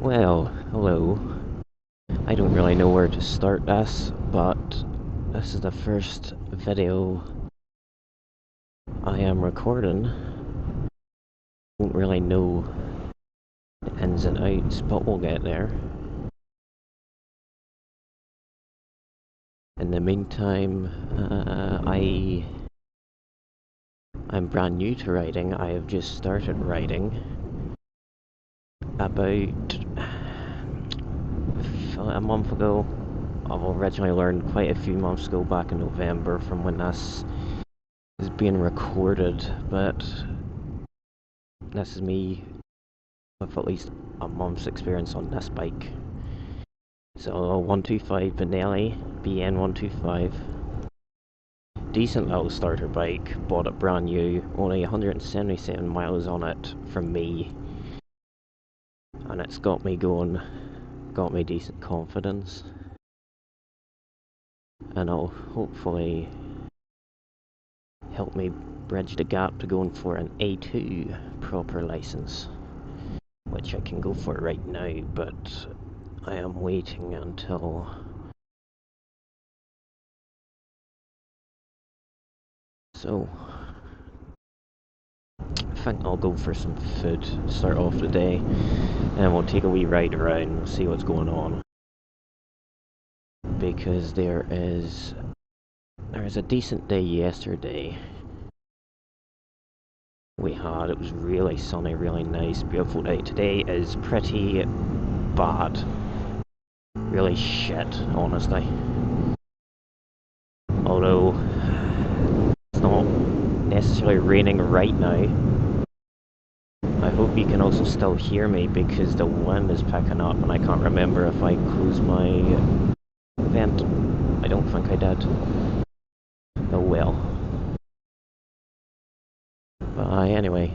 Well, hello. I don't really know where to start this, but this is the first video I am recording. Don't really know the ins and outs, but we'll get there. In the meantime, I'm brand new to riding. I have just started riding about a month ago. I've originally learned quite a few months ago, back in November, from when this is being recorded, but this is me with at least a month's experience on this bike. So 125 Benelli BN125. Decent little starter bike, bought it brand new, only 177 miles on it from me. And it's got me going, got me decent confidence. And it'll hopefully help me bridge the gap to going for an A2 proper license, which I can go for right now, but I am waiting until so I think I'll go for some food to start off the day, and we'll take a wee ride around and see what's going on, because there is a decent day yesterday we had. It was really sunny, really nice, beautiful day. Today is pretty bad, really shit, honestly. Although it's not necessarily raining right now. I hope you can also still hear me, because the wind is picking up and I can't remember if I closed my vent. I don't think I did. Oh well. But anyway,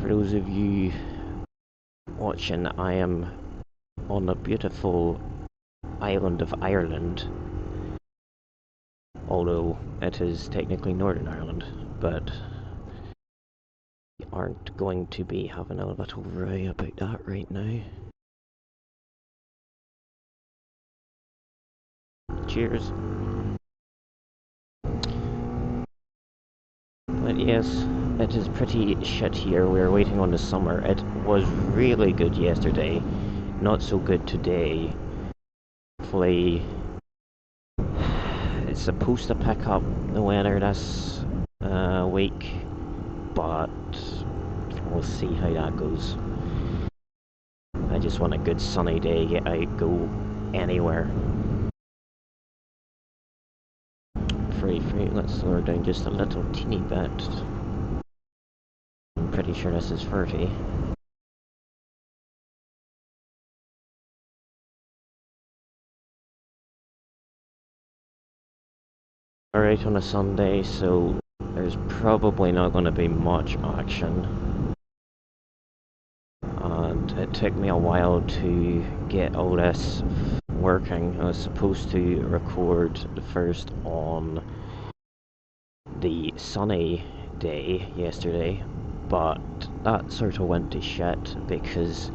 for those of you watching, I am on the beautiful island of Ireland, although it is technically Northern Ireland, but we aren't going to be having a little row about that right now. Cheers. But yes, it is pretty shit here. We're waiting on the summer. It was really good yesterday, not so good today. Hopefully it's supposed to pick up the weather this week, but we'll see how that goes. I just want a good sunny day, get out, go anywhere. Free, let's slow her down just a little teeny bit. I'm pretty sure this is 30. Alright, on a Sunday, so there's probably not going to be much action. And it took me a while to get all this working. I was supposed to record the first on the sunny day yesterday, but that sort of went to shit because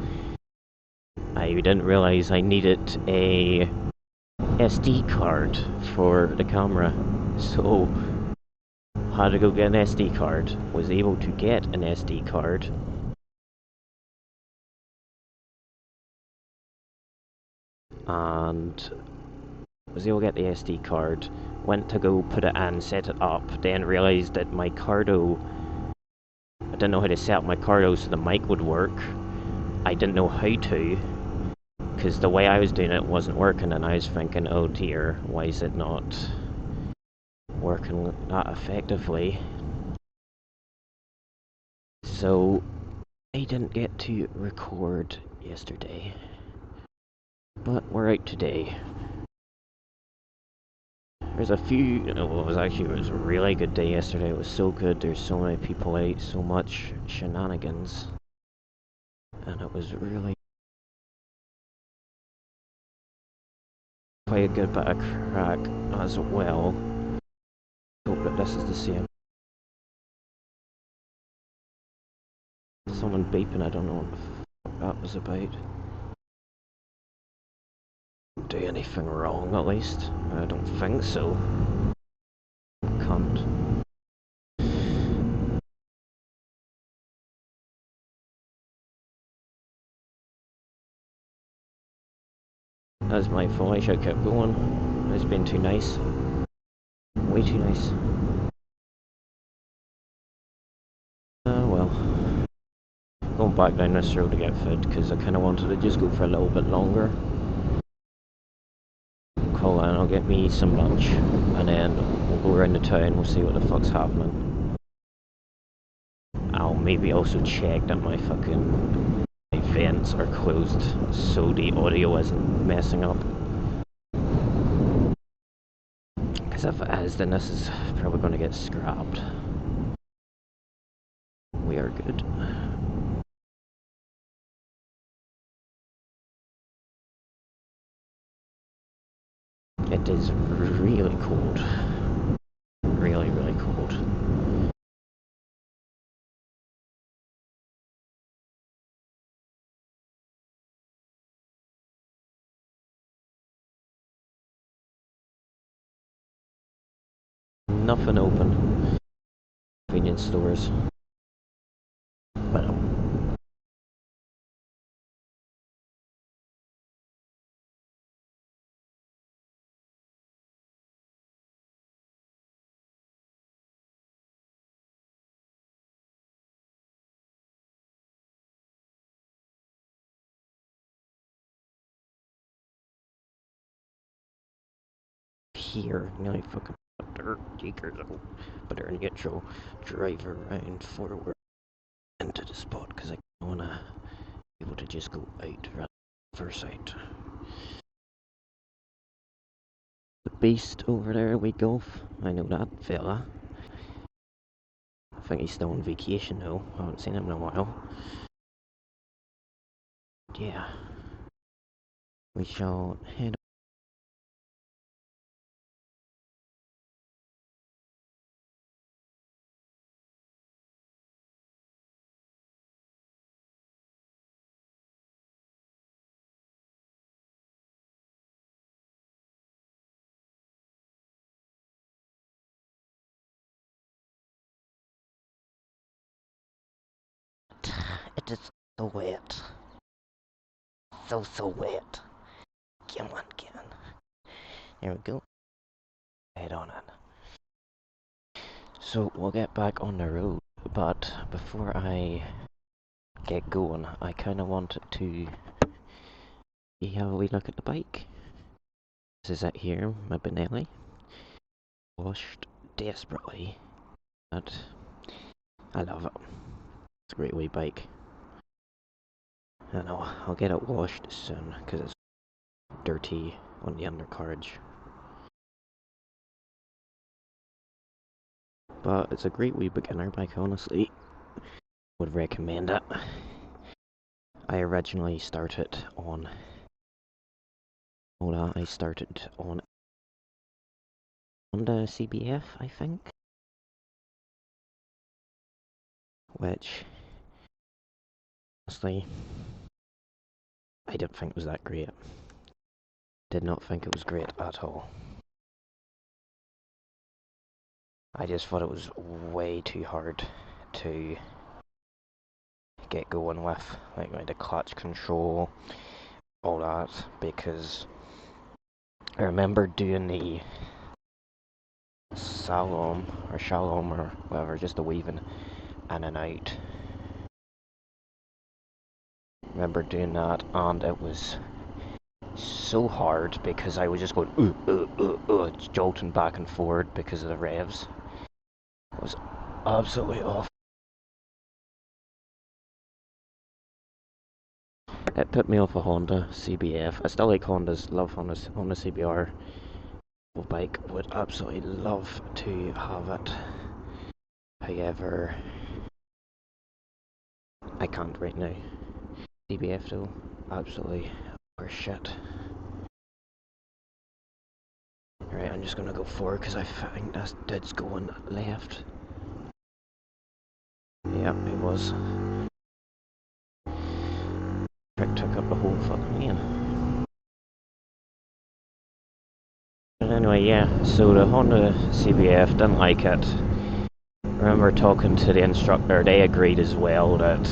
I didn't realise I needed a SD card for the camera, so had to go get an SD card. Was able to get an SD card, and was able to get the SD card, went to go put it in, set it up, then realised that my Cardo, I didn't know how to set up my Cardo so the mic would work. I didn't know how to, because the way I was doing it wasn't working, and I was thinking, oh dear, why is it not working that effectively? So I didn't get to record yesterday, but we're out today. There's a few, well, it was a really good day yesterday. It was so good. There's so many people out, so much shenanigans, and it was really quite a good bit of crack as well. Hope that this is the same. Someone beeping, I don't know what the fuck that was about. Do anything wrong, at least? I don't think so. Can't. That's my fault, I should have kept going. It's been too nice. Way too nice. Well. Going back down this road to get food, because I kind of wanted to just go for a little bit longer. Call in, I'll get me some lunch, and then we'll go around the town, we'll see what the fuck's happening. I'll maybe also check that my fucking vents are closed so the audio isn't messing up. Because if it is, then this is probably going to get scrapped. We are good. It is really cold. Really, really cold. Nothing open. Convenience stores. Well, here, nearly fucking dirt acres ago. But they're in neutral. Drive around forward into the spot because I want to be able to just go out rather than first sight. The beast over there we golf. I know that fella. I think he's still on vacation though. I haven't seen him in a while. Yeah. We shall head. It is so wet. So wet. Come on, get on. There we go. Head on it. So we'll get back on the road, but before I get going, I kind of wanted to see how we look at the bike. This is it here, my Benelli. Washed desperately, but I love it. It's a great wee bike. I know, I'll get it washed soon, because it's dirty on the undercarriage. But it's a great wee beginner bike, honestly. Would recommend it. I originally started on... I started on Honda CBF, I think. Which, honestly, I didn't think was that great. Did not think it was great at all. I just thought it was way too hard to get going with, like the clutch control, all that, because I remember doing the shalom or whatever, just the weaving in and out. I remember doing that, and it was so hard because I was just going jolting back and forward because of the revs. It was absolutely awful. It put me off a Honda CBF. I still like Hondas, love Honda CBR bike. Would absolutely love to have it. However, I can't right now. CBF though, absolutely worse shit. Right, I'm just gonna go forward because I think that dude's going left. Yeah, it was. took up the whole fucking lane. But anyway, yeah, so the Honda CBF didn't like it. I remember talking to the instructor, they agreed as well that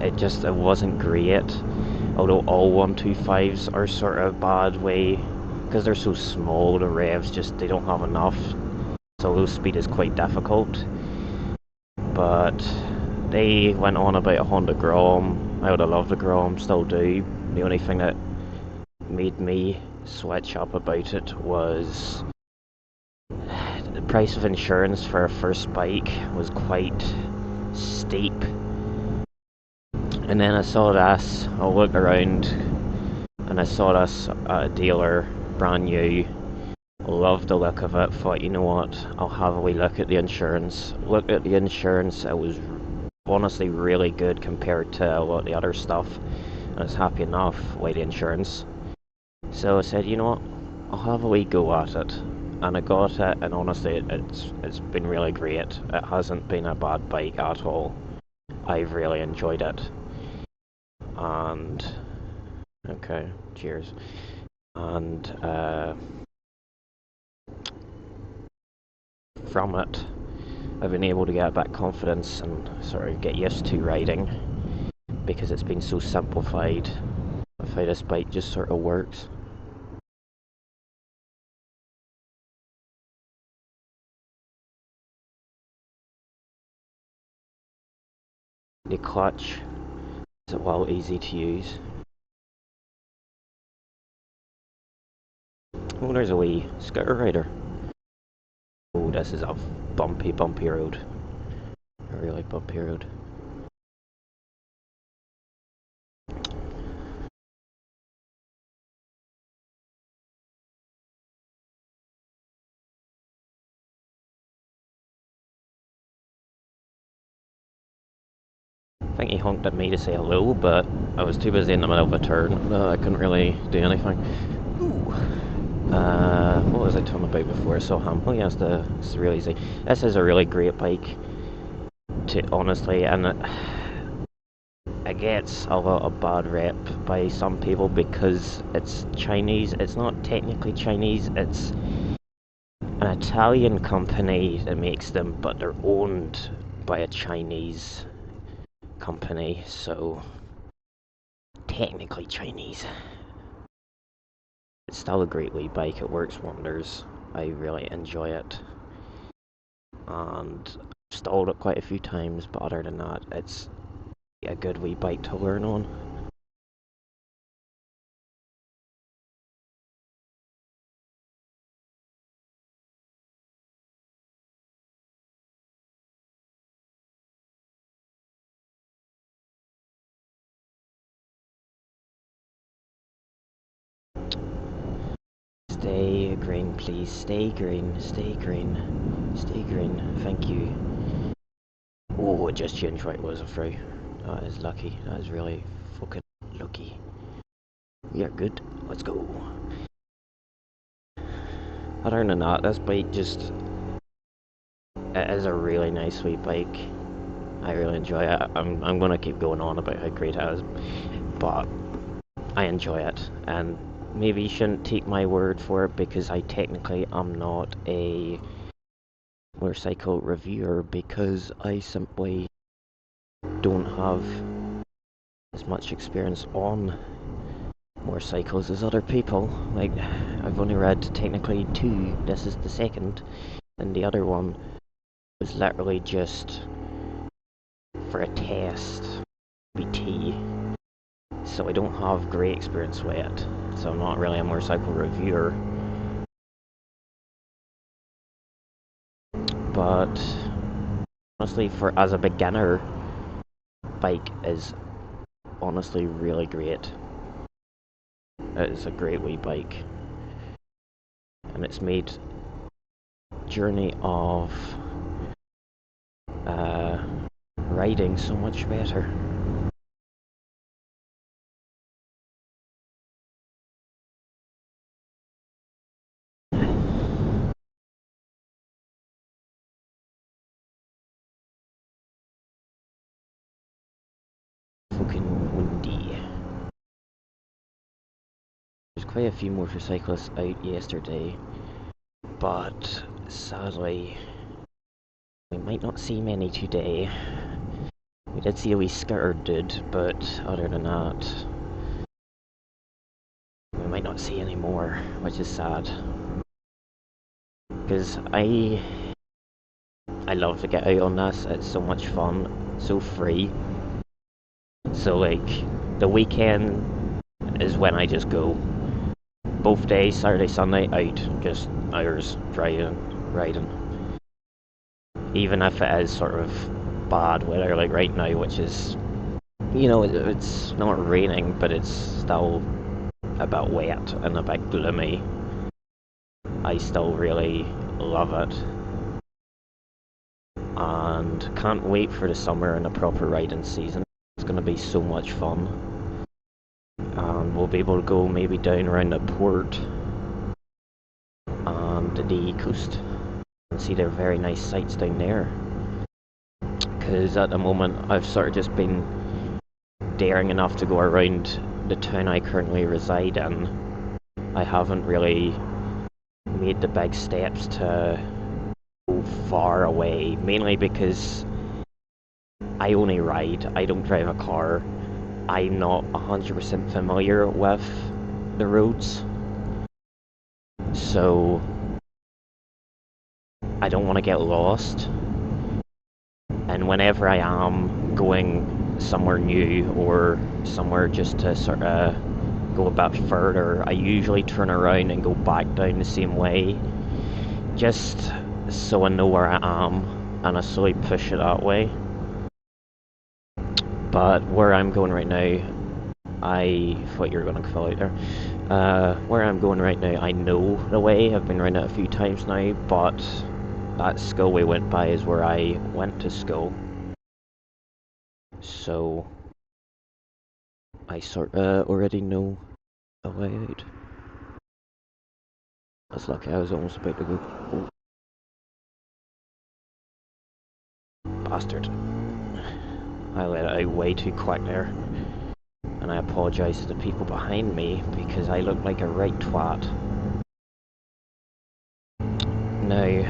it wasn't great. Although all 125s are sort of bad way, because they're so small, the revs they don't have enough. So low speed is quite difficult. But they went on about a Honda Grom. I would have loved the Grom, still do. The only thing that made me switch up about it was the price of insurance for a first bike was quite steep. And then I saw this, I looked around and I saw this at a dealer, brand new. Loved the look of it, thought, you know what, I'll have a wee look at the insurance. Looked at the insurance, it was honestly really good compared to a lot of the other stuff. And I was happy enough with the insurance. So I said, you know what, I'll have a wee go at it. And I got it, and honestly, it's been really great. It hasn't been a bad bike at all. I've really enjoyed it. And okay, cheers. And from it, I've been able to get back confidence and sort of get used to riding, because it's been so simplified of how this bike just sort of works. The clutch is well easy to use. Oh, there's a wee scooter rider. Oh, this is a bumpy road. A really bumpy road. I think he honked at me to say hello, but I was too busy in the middle of a turn. I couldn't really do anything. Ooh. What was I talking about before I saw him? Oh yes, it's really easy. This is a really great bike, honestly, and it gets a lot of bad rep by some people because it's Chinese. It's not technically Chinese, it's an Italian company that makes them, but they're owned by a Chinese company, so technically Chinese. It's still a great wee bike, it works wonders. I really enjoy it. And I've stalled it quite a few times, but other than that, it's a good wee bike to learn on. Stay green, please. Stay green, stay green, stay green. Thank you. Oh, it just changed right was a through. That is lucky. That is really fucking lucky. We are good. Let's go. Other than that, this bike it is a really nice sweet bike. I really enjoy it. I'm gonna keep going on about how great it is, but I enjoy it, and maybe you shouldn't take my word for it because I technically am not a motorcycle reviewer, because I simply don't have as much experience on motorcycles as other people. Like, I've only read technically 2, this is the second, and the other one was literally just for a test, BT. So I don't have great experience with it, so I'm not really a motorcycle reviewer. But honestly, as a beginner, bike is honestly really great. It is a great wee bike, and it's made journey of riding so much better. Fucking windy. quite a few motorcyclists out yesterday, but sadly we might not see many today. We did see a wee scooter dude, but other than that, we might not see any more, which is sad. Because I love to get out on this, it's so much fun, so free. So like, the weekend is when I just go. Both days, Saturday, Sunday, out, just hours, driving, riding. Even if it is sort of bad weather, like right now, which is, you know, it's not raining, but it's still a bit wet and a bit gloomy. I still really love it. And can't wait for the summer and a proper riding season. It's going to be so much fun. And we'll be able to go maybe down around the port and the coast and see their very nice sights down there. Because at the moment I've sort of just been daring enough to go around the town I currently reside in. I haven't really made the big steps to go far away, mainly because I only ride, I don't drive a car. I'm not 100% familiar with the roads, so I don't want to get lost. And whenever I am going somewhere new or somewhere just to sort of go a bit further, I usually turn around and go back down the same way, just so I know where I am and I slowly push it that way. But where I'm going right now, I thought you were going to fall out there. Where I'm going right now, I know the way. I've been around it a few times now, but that school we went by is where I went to school. So I sort of already know the way out. That's lucky, I was almost about to go. Oh. Bastard. I let it out way too quick there. And I apologise to the people behind me because I look like a right twat. Now,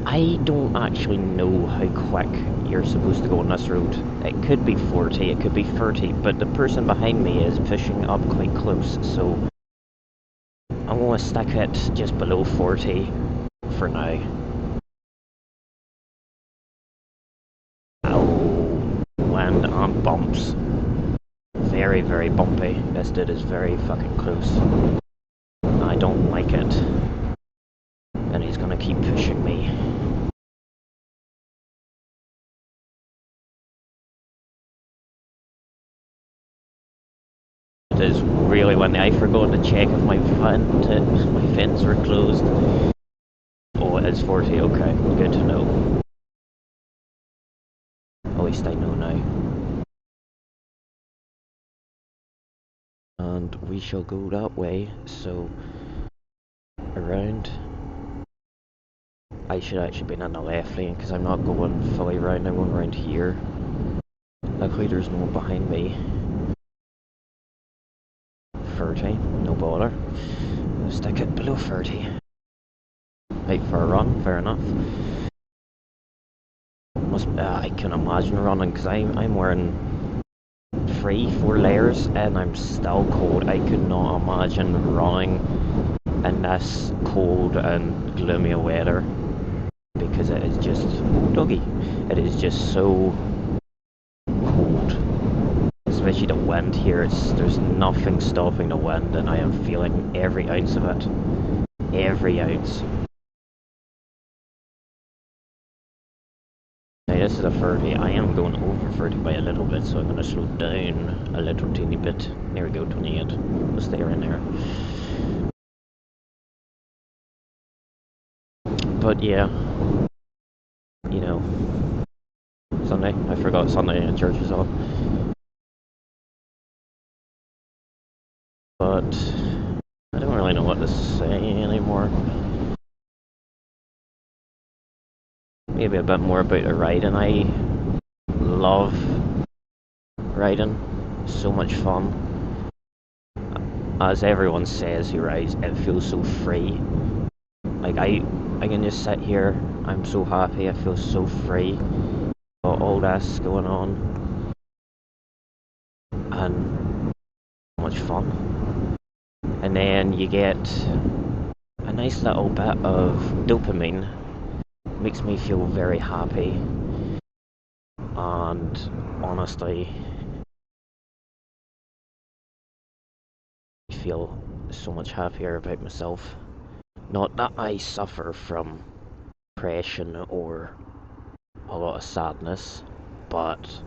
I don't actually know how quick you're supposed to go on this road. It could be 40, it could be 30, but the person behind me is pushing up quite close, so I'm going to stick it just below 40 for now. Ow. Land on bumps. Very, very bumpy. This dude is very fucking close. I don't like it. And he's gonna keep pushing me. It is really windy. I forgot to check if my vents were closed. Oh, it is 40. Okay, good to know. At least I know now. And we shall go that way, so around. I should actually be in the left lane because I'm not going fully round, I'm going around here. Luckily there's no one behind me. 30, no bother. I'll stick it below 30. Right for a run, fair enough. I can imagine running because I'm wearing 3-4 layers and I'm still cold. I could not imagine running in this cold and gloomy weather because it is just doggy. It is just so cold. Especially the wind here, there's nothing stopping the wind and I am feeling every ounce of it. Every ounce. Now this is a 30, I am going over 30 by a little bit, so I'm going to slow down a little teeny bit. There we go, 28. We'll stay around there. But yeah, you know, Sunday, I forgot Sunday and church is on. But I don't really know what to say anymore. Maybe a bit more about the riding. I love riding, so much fun. as everyone says who rides, it feels so free. Like I can just sit here. I'm so happy. I feel so free. Got all this going on, and so much fun. And then you get a nice little bit of dopamine. Makes me feel very happy. And honestly, I feel so much happier about myself. Not that I suffer from depression or a lot of sadness, but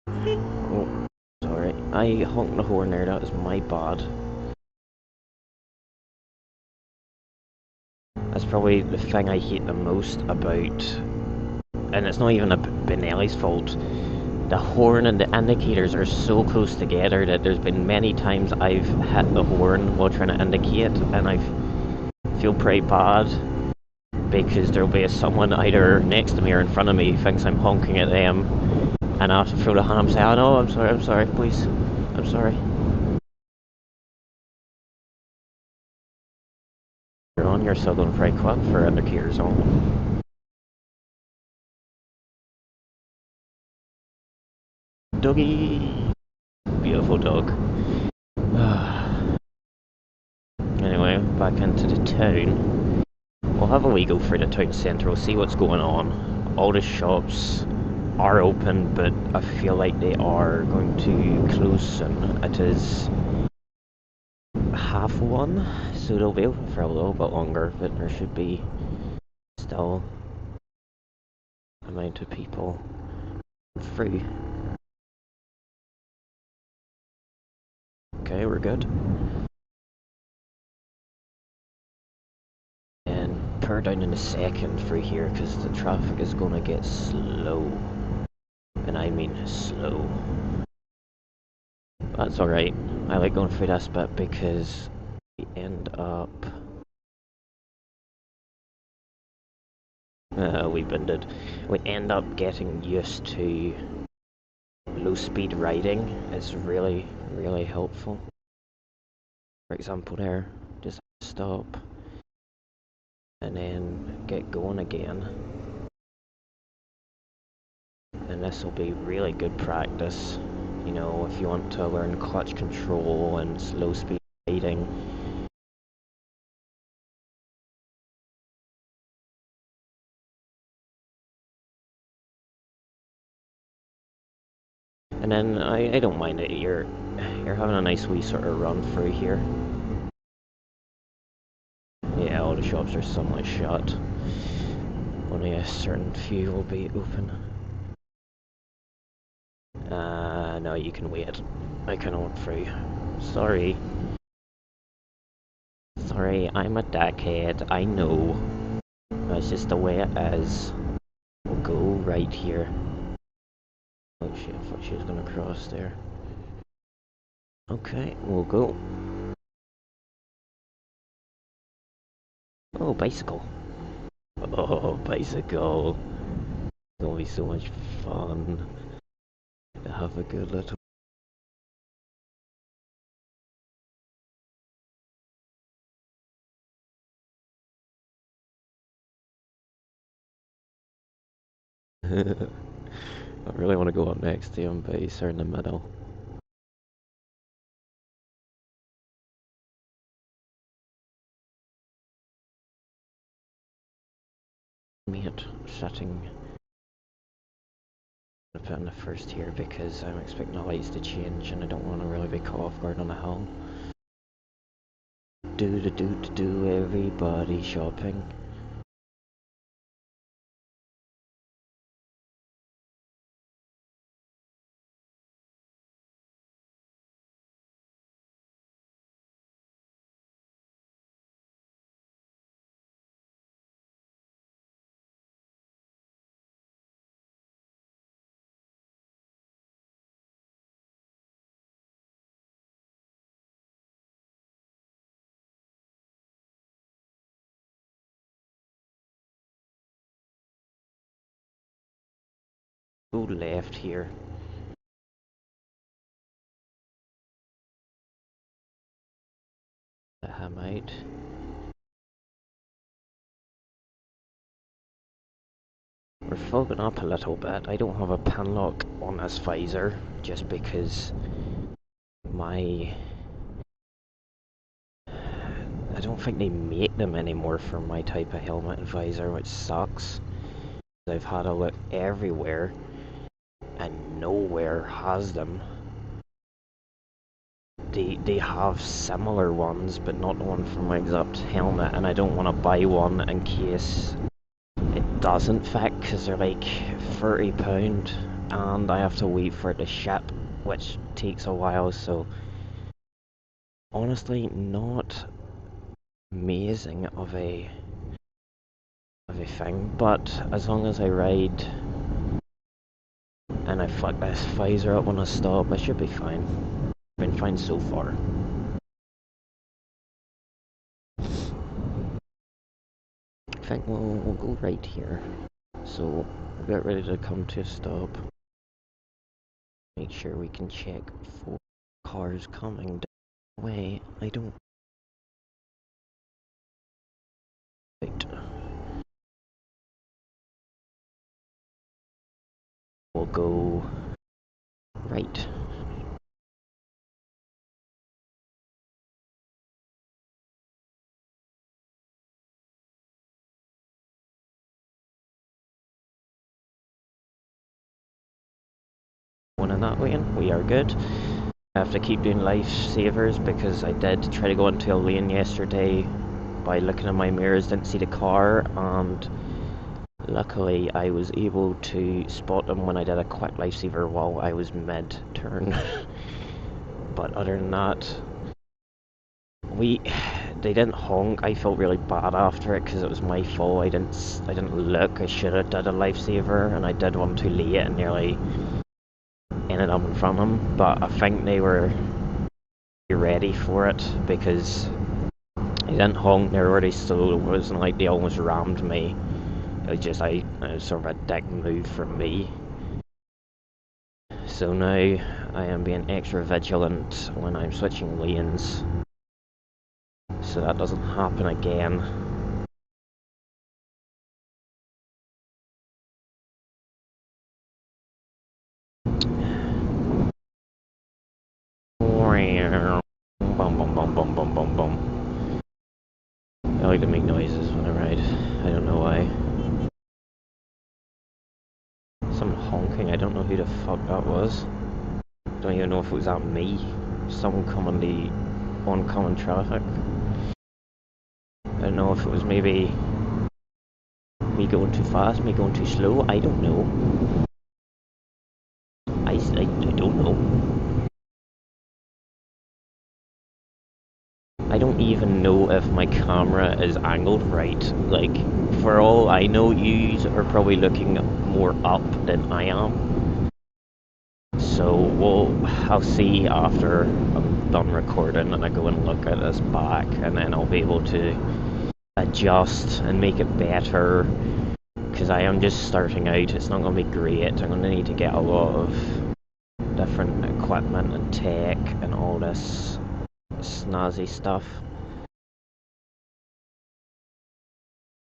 oh, sorry, I honked the horn there. That is my bad. That's probably the thing I hate the most about, and it's not even a Benelli's fault. The horn and the indicators are so close together that there's been many times I've hit the horn while trying to indicate, and I feel pretty bad because there'll be someone either next to me or in front of me who thinks I'm honking at them, and I have to throw the hand up and say, "Oh no, I'm sorry, please, I'm sorry." You're on, you're still going pretty quick for indicators on. Doggy! Beautiful dog. Anyway, back into the town. We'll have a wee go through the town centre, we'll see what's going on. All the shops are open, but I feel like they are going to close soon. It is 1:30, so they'll be open for a little bit longer, but there should be still amount of people free. Okay, we're good. And power down in a second through here because the traffic is gonna get slow. And I mean slow. That's alright. I like going through this bit because we end up... we bended. We end up getting used to low speed riding. It's really, really helpful. For example there, just stop and then get going again. And this will be really good practice, you know, if you want to learn clutch control and slow speed riding. And then I don't mind it, you're having a nice wee sort of run through here. Yeah, all the shops are somewhat shut. Only a certain few will be open. No, you can wait. I kinda went through. Sorry. Sorry, I'm a dickhead, I know. That's just the way it is. We'll go right here. Oh shit, I thought she was gonna cross there. Okay, we'll go. Oh, bicycle. Oh, bicycle. It's gonna be so much fun to have a good little... I really want to go up next to him, but he's in the middle. Mate, sitting a bit in the first here because I'm expecting the lights to change and I don't want to really be caught off guard on the hill. Do, everybody shopping. Go left here. Let him out. We're fogging up a little bit. I don't have a pin lock on this visor just because I don't think they make them anymore for my type of helmet and visor, which sucks. I've had a look everywhere and nowhere has them. They have similar ones, but not one for my exact helmet, and I don't want to buy one in case it doesn't fit, because they're like £30 and I have to wait for it to ship, which takes a while. So honestly, not amazing of a thing, but as long as I ride and I flick this visor up when I stop, I should be fine. Been fine so far. I think we'll go right here. So we'll get ready to come to a stop. Make sure we can check for cars coming the way. I don't. Right. We'll go right. One in that lane, we are good. I have to keep doing lifesavers because I did try to go into a lane yesterday by looking in my mirrors, didn't see the car, and luckily I was able to spot them when I did a quick lifesaver while I was mid-turn. But other than that, they didn't honk. I felt really bad after it because it was my fault. I didn't look. I should have did a lifesaver, and I did one too late and nearly ended up in front of them. But I think they were ready for it because they didn't honk. They were already slow. It wasn't like they almost rammed me. It was just it was sort of a dick move from me. So now I am being extra vigilant when I'm switching lanes, so that doesn't happen again. Bum bum bum bum bum bum bum. I like to make noises when I ride. I don't know why. Someone honking. I don't know who the fuck that was. Don't even know if it was at me. Someone coming the oncoming traffic. I don't know if it was maybe me going too fast, me going too slow. I don't know. I don't know. I don't even know if my camera is angled right. Like, for all I know, you are probably looking more up than I am. So I'll see after I'm done recording and I go and look at this back, and then I'll be able to adjust and make it better. Because I am just starting out, it's not going to be great. I'm going to need to get a lot of different equipment and tech and all this snazzy stuff.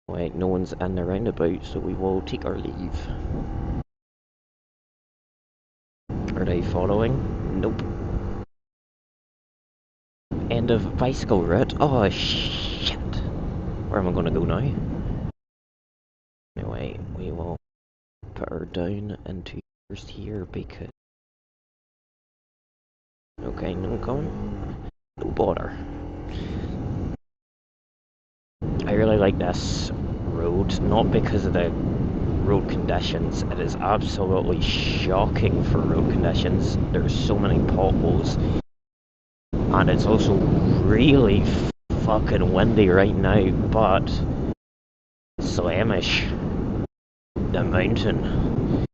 Wait, no one's in the roundabout, so we will take our leave. Are they following? Nope. End of bicycle route. Oh shit! Where am I gonna go now? Anyway, we will put her down into first here because. Okay, no coming. No bother. I really like this road, not because of the road conditions. It is absolutely shocking for road conditions. There's so many potholes, and it's also really fucking windy right now, but Slamish, the mountain,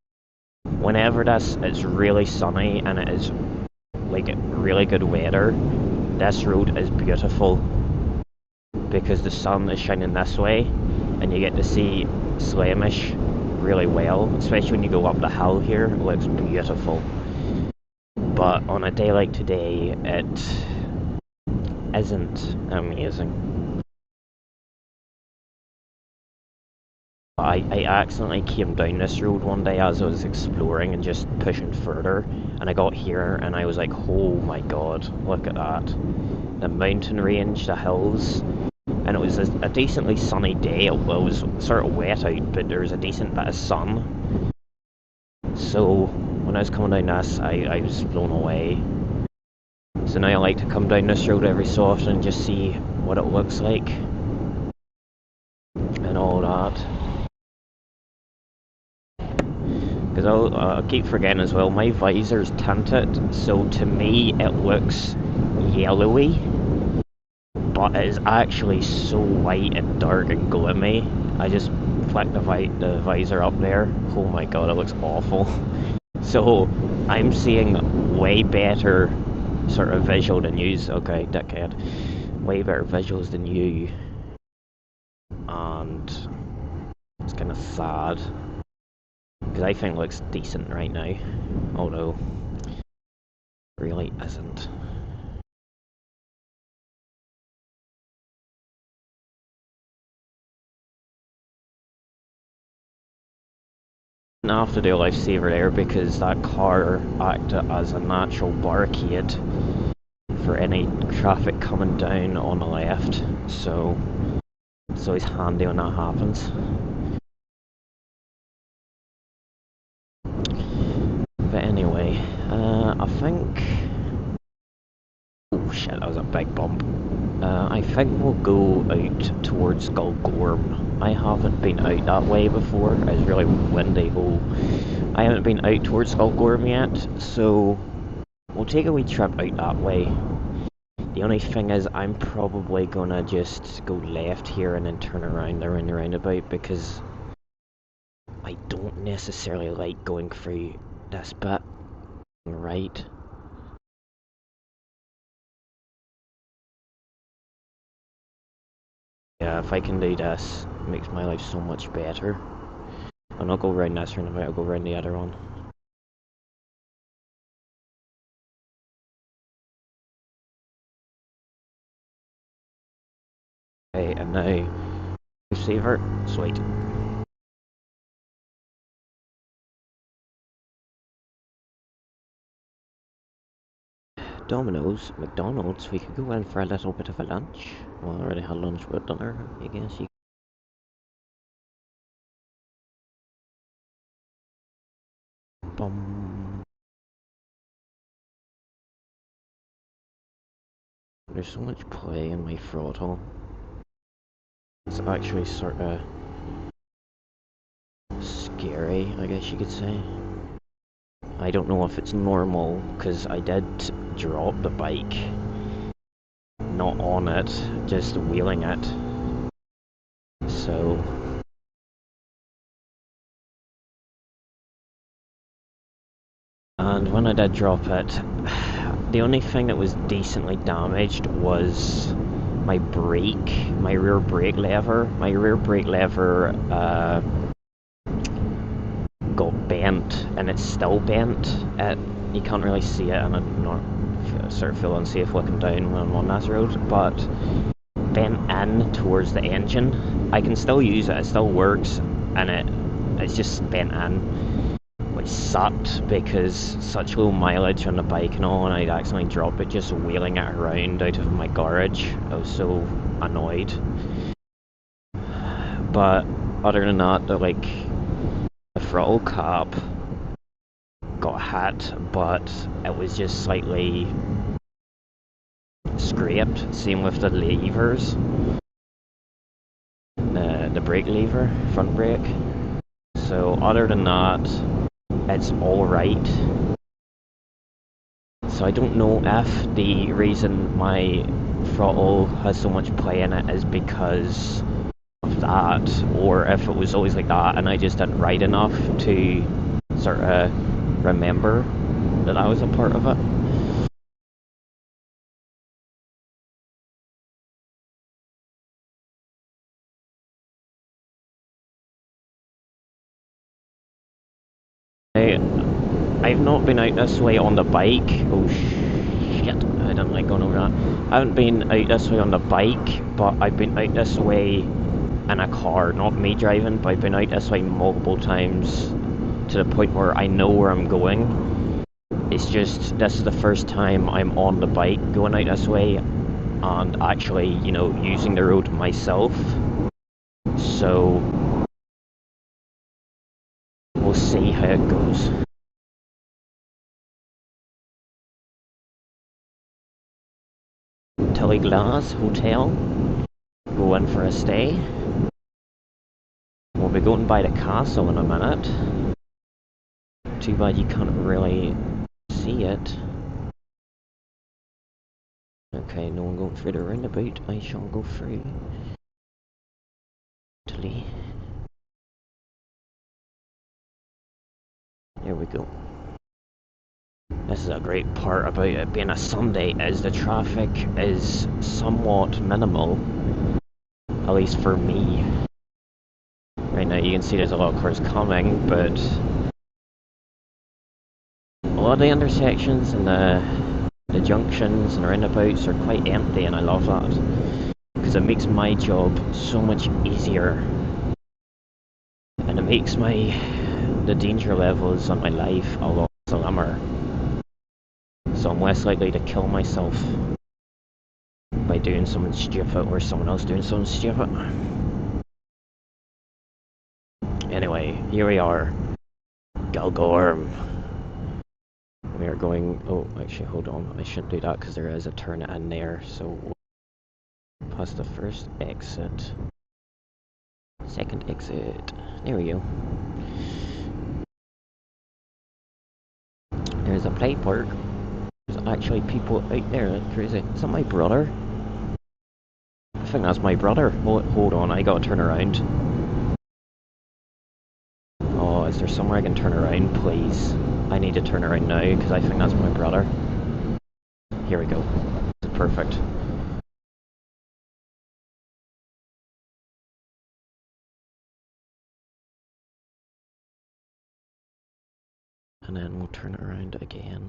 whenever it's really sunny and it is like really good weather, this road is beautiful because the sun is shining this way and you get to see Slamish really well, especially when you go up the hill here. It looks beautiful. But on a day like today, isn't amazing. I accidentally came down this road one day as I was exploring and just pushing further, and I got here and I was like, oh my god, look at that. The mountain range, the hills, and it was a decently sunny day. It was sort of wet out, but there was a decent bit of sun. So when I was coming down this, I was blown away. So now I like to come down this road every so often and just see what it looks like and all that. Because I'll keep forgetting as well, my visor's tinted, so to me it looks yellowy, but it is actually so white and dark and gloomy. I just flicked the visor up there. Oh my god, it looks awful. So I'm seeing way better sort of visual than you. Okay, dickhead. Way better visuals than you. And it's kind of sad. Because I think it looks decent right now. Although, it really isn't. I have to do a lifesaver there because that car acted as a natural barricade for any traffic coming down on the left, so it's always handy when that happens. But anyway, I think... oh shit, that was a big bump. I think we'll go out towards Gulgorm. I haven't been out that way before. It's really windy. I haven't been out towards Gulgorm yet, so we'll take a wee trip out that way. The only thing is, I'm probably gonna just go left here and then turn around around the roundabout because I don't necessarily like going through this bit. Right. Yeah, if I can do this, it makes my life so much better. I'll not go around this roundabout, I'll go around the other one. Okay, and now, receiver, sweet. Domino's, McDonald's, we could go in for a little bit of a lunch. Well, I already had lunch with dinner, I guess you... Bum. There's so much play in my throttle. It's actually sort of scary, I guess you could say. I don't know if it's normal, because I did drop the bike. Not on it, just wheeling it. So... and when I did drop it, the only thing that was decently damaged was my brake, my rear brake lever. My rear brake lever got bent, and it's still bent. You can't really see it, and I'm not sort of feel unsafe looking down when I'm on this road, but bent in towards the engine. I can still use it, it still works, and it's just bent in, which sucked because such low mileage on the bike and all, and I'd accidentally drop it just wheeling it around out of my garage. I was so annoyed. But other than that, the throttle cap got hit, but it was just slightly scraped. Same with the levers, the brake lever, front brake. So other than that, it's alright. So I don't know if the reason my throttle has so much play in it is because of that, or if it was always like that and I just didn't ride enough to sort of remember that I was a part of it. I've not been out this way on the bike. Oh shit, I didn't like going over that. I haven't been out this way on the bike, but I've been out this way in a car, not me driving, but I've been out this way multiple times to the point where I know where I'm going. It's just, this is the first time I'm on the bike going out this way and actually, you know, using the road myself. So, we'll see how it goes. Tilly Glass Hotel. Go in for a stay. We'll be going by the castle in a minute. Too bad you can't really see it. Okay, no one going through the roundabout. I shall go through. Tilly. There we go. This is a great part about it being a Sunday, is the traffic is somewhat minimal. At least for me. Right now you can see there's a lot of cars coming, but a lot of the intersections and the junctions and roundabouts are quite empty, and I love that. Because it makes my job so much easier. And it makes the danger levels on my life a lot slimmer. So I'm less likely to kill myself by doing something stupid or someone else doing something stupid. Anyway, here we are. Galgorm. We are going... Oh, actually, hold on. I shouldn't do that because there is a turn in there. So, we'll pass the first exit. Second exit. There we go. There's a play park. There's actually people out there. That's crazy. Is that my brother? I think that's my brother. Hold on, I gotta turn around. Oh, is there somewhere I can turn around, please? I need to turn around now, because I think that's my brother. Here we go. This is perfect. And then we'll turn it around again.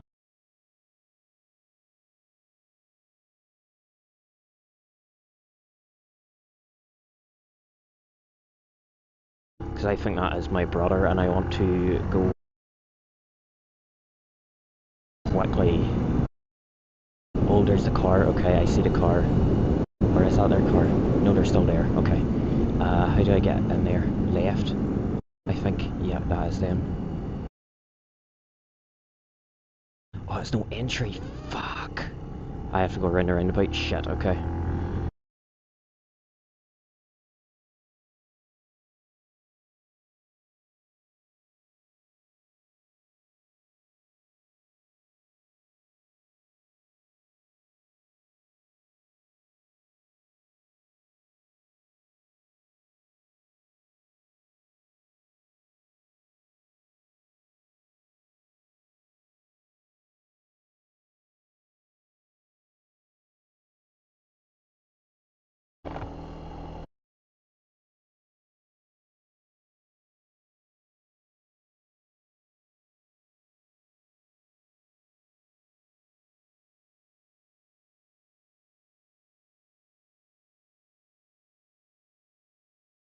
Because I think that is my brother, and I want to go quickly. Oh, there's the car. Okay, I see the car. Or is that their car? No, they're still there. Okay. How do I get in there? Left? I think, yeah, that is them. Oh, it's no entry. Fuck. I have to go round the roundabout. Shit, okay.